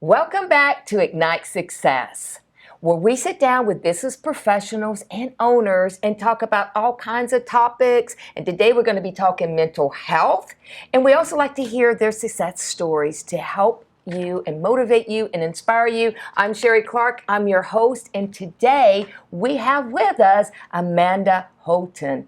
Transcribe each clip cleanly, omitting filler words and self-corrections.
Welcome back to Ignite Success, where we sit down with business professionals and owners and talk about all kinds of topics. And today we're going to be talking mental health. And we also like to hear their success stories to help you and motivate you and inspire you. I'm Sherrie Clark. I'm your host. And today we have with us Amanda Houghton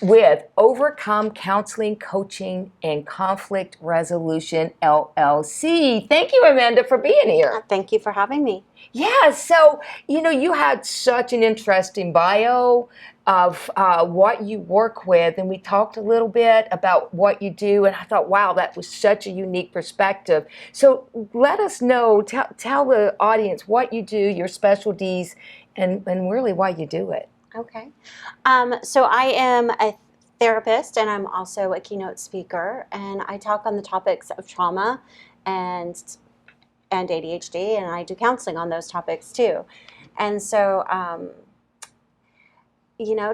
with Overcome Counseling, Coaching, and Conflict Resolution, LLC. Thank you, Amanda, for being here. Thank you for having me. Yeah, so, you had such an interesting bio of what you work with, and we talked a little bit about what you do, and I thought, wow, that was such a unique perspective. So let us know, tell the audience what you do, your specialties, and really why you do it. Okay. So I am a therapist, and I'm also a keynote speaker, and I talk on the topics of trauma and ADHD, and I do counseling on those topics too. And so,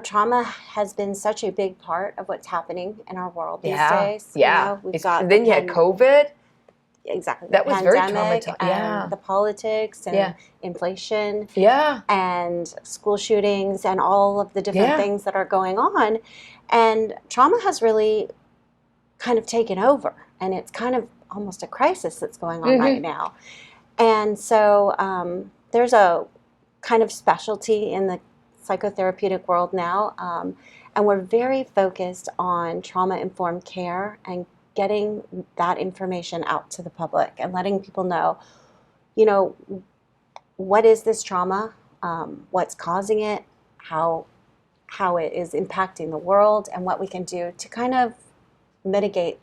trauma has been such a big part of what's happening in our world these days. Yeah, we've got then you had COVID. Exactly. That was very pandemic, traumatizing. and the politics and inflation. Yeah. And school shootings and all of the different things that are going on. And trauma has really kind of taken over. And it's kind of almost a crisis that's going on right now. And so there's a kind of specialty in the psychotherapeutic world now. And we're very focused on trauma-informed care and getting that information out to the public and letting people know, what is this trauma, what's causing it, how it is impacting the world, and what we can do to kind of mitigate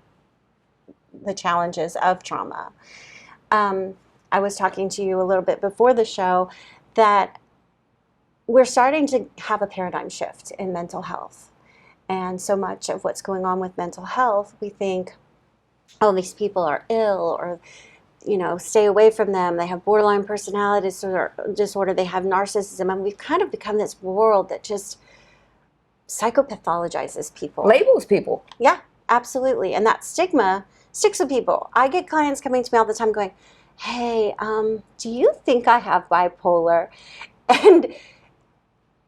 the challenges of trauma. I was talking to you a little bit before the show that we're starting to have a paradigm shift in mental health. And so much of what's going on with mental health, we think, oh, these people are ill, or, stay away from them. They have borderline personality disorder. They have narcissism. And we've kind of become this world that just psychopathologizes people. Labels people. Yeah, absolutely. And that stigma sticks with people. I get clients coming to me all the time going, hey, do you think I have bipolar? And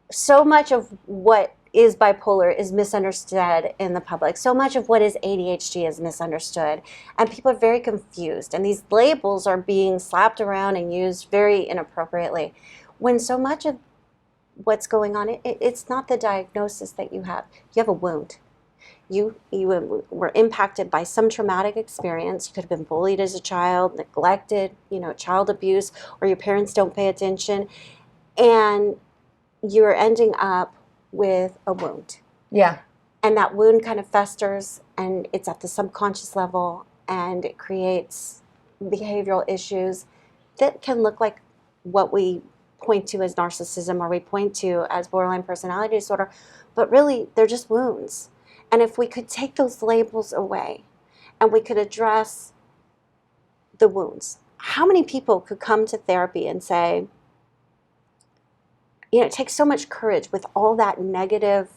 so much of what is bipolar is misunderstood in the public. So much of what is ADHD is misunderstood. And people are very confused. And these labels are being slapped around and used very inappropriately. When so much of what's going on, it's not the diagnosis that you have. You have a wound. You were impacted by some traumatic experience. You could have been bullied as a child, neglected, child abuse, or your parents don't pay attention. And you're ending up with a wound. Yeah. And that wound kind of festers, and it's at the subconscious level, and it creates behavioral issues that can look like what we point to as narcissism, or we point to as borderline personality disorder, but really they're just wounds. And if we could take those labels away and we could address the wounds, how many people could come to therapy and say, it takes so much courage with all that negative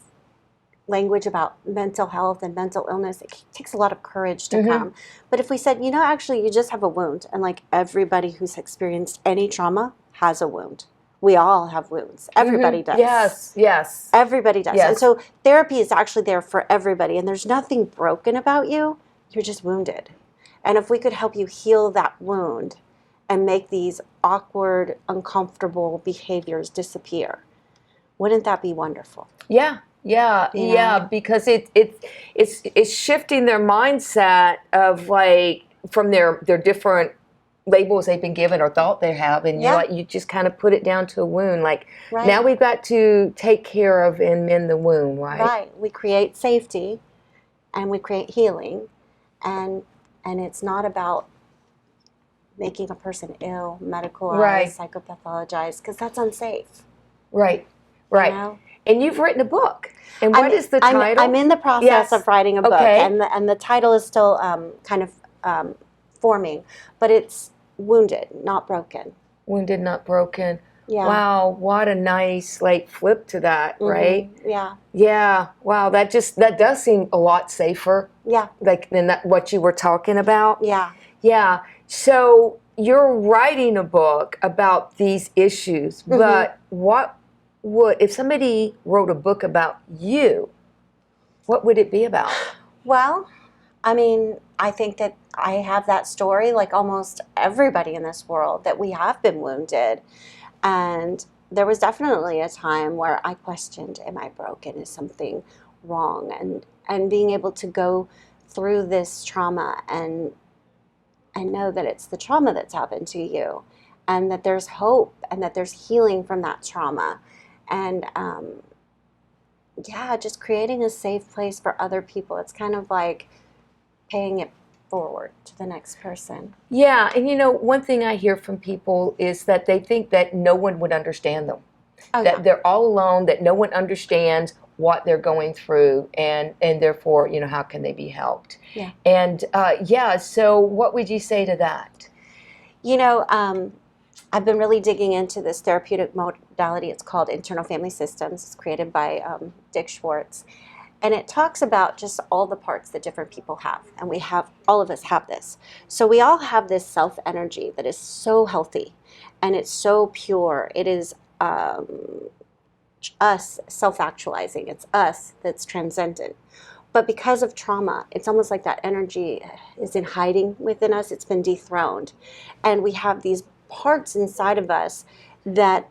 language about mental health and mental illness. It takes a lot of courage to come. But if we said, actually, you just have a wound, and like everybody who's experienced any trauma has a wound. We all have wounds. Everybody does. Yes. Everybody does. Yes. And so therapy is actually there for everybody, and there's nothing broken about you. You're just wounded. And if we could help you heal that wound and make these awkward, uncomfortable behaviors disappear, wouldn't that be wonderful? Yeah, because it's shifting their mindset of from their different labels they've been given or thought they have, and you just kind of put it down to a wound. Now we've got to take care of and mend the wound, right? Right. We create safety, and we create healing, and it's not about making a person ill, medicalized, psychopathologized, because that's unsafe. Right. And you've written a book. And what is the title? I'm in the process of writing a book, and the title is still kind of forming, but it's Wounded, Not Broken. Wounded, Not Broken. Yeah. Wow, what a nice flip to that, right? Yeah. Yeah. Wow, that does seem a lot safer. Yeah. Than what you were talking about. Yeah. Yeah. So you're writing a book about these issues, but what would, if somebody wrote a book about you, what would it be about? Well, I mean, I think that I have that story like almost everybody in this world, that we have been wounded. And there was definitely a time where I questioned, am I broken? Is something wrong? And being able to go through this trauma and know that it's the trauma that's happened to you, and that there's hope and that there's healing from that trauma. And yeah, just creating a safe place for other people. It's kind of like paying it forward to the next person. Yeah, and you know, one thing I hear from people is that they think that no one would understand them, Oh, that yeah. they're all alone, that no one understands what they're going through, and therefore, you know, how can they be helped? Yeah. And yeah, so what would you say to that? You know, I've been really digging into this therapeutic modality. It's called internal family systems. It's created by Dick Schwartz. And it talks about just all the parts that different people have. And we have, all of us have this. So we all have this self energy that is so healthy and it's so pure. It is us self-actualizing. It's us that's transcendent. But because of trauma, it's almost like that energy is in hiding within us. It's been dethroned. And we have these parts inside of us that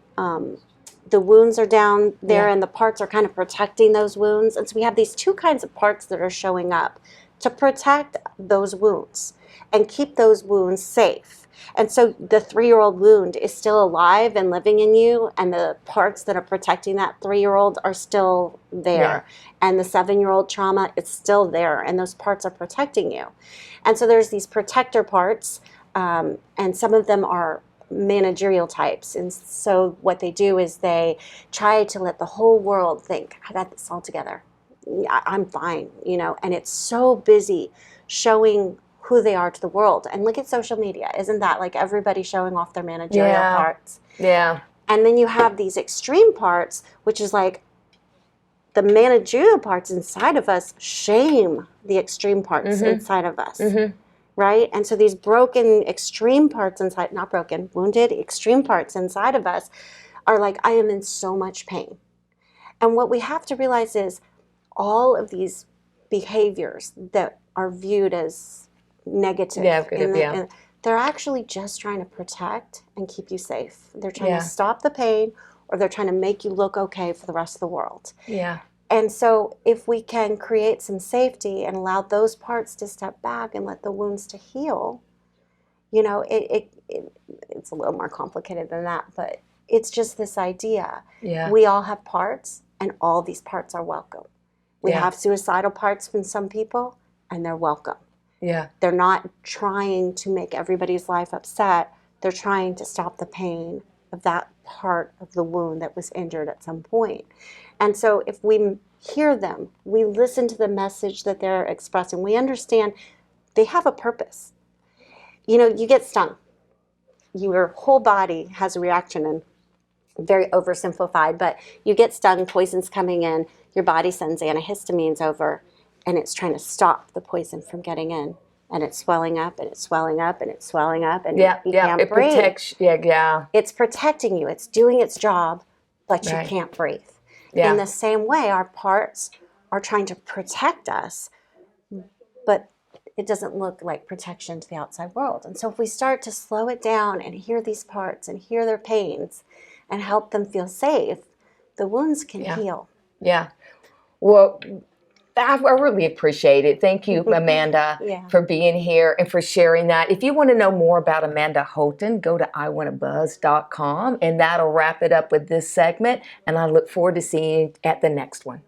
the wounds are down there, and the parts are kind of protecting those wounds. And so we have these two kinds of parts that are showing up to protect those wounds and keep those wounds safe. And so the 3-year-old wound is still alive and living in you, and the parts that are protecting that 3-year-old are still there. And the 7-year-old trauma, it's still there, and those parts are protecting you. And so there's these protector parts, and some of them are managerial types. And so what they do is they try to let the whole world think, I got this all together. I'm fine, you know, and it's so busy showing who they are to the world. And look at social media. Isn't that like everybody showing off their managerial parts? Yeah. And then you have these extreme parts, which is like the managerial parts inside of us shame the extreme parts inside of us. Right? And so these broken extreme parts inside, not broken, wounded extreme parts inside of us are like, I am in so much pain. And what we have to realize is all of these behaviors that are viewed as negative, they're actually just trying to protect and keep you safe. They're trying to stop the pain, or they're trying to make you look okay for the rest of the world. Yeah. And so if we can create some safety and allow those parts to step back and let the wounds to heal, you know, it's a little more complicated than that, but it's just this idea. Yeah. We all have parts, and all these parts are welcome. We have suicidal parts in some people, and they're welcome. Yeah. They're not trying to make everybody's life upset. They're trying to stop the pain of that part of the wound that was injured at some point. And so if we hear them, we listen to the message that they're expressing, we understand they have a purpose. You know, you get stung. Your whole body has a reaction, and very oversimplified, but you get stung, poison's coming in, your body sends antihistamines over, and it's trying to stop the poison from getting in. And it's swelling up, and it's swelling up, and it's swelling up, and you can't it breathe. Protects, It's protecting you. It's doing its job, but you can't breathe. Yeah. In the same way, our parts are trying to protect us, but it doesn't look like protection to the outside world. And so if we start to slow it down and hear these parts and hear their pains and help them feel safe, the wounds can heal. Yeah. Well, I really appreciate it. Thank you, Amanda, for being here and for sharing that. If you want to know more about Amanda Houghton, go to iwantabuzz.com, and that'll wrap it up with this segment. And I look forward to seeing you at the next one.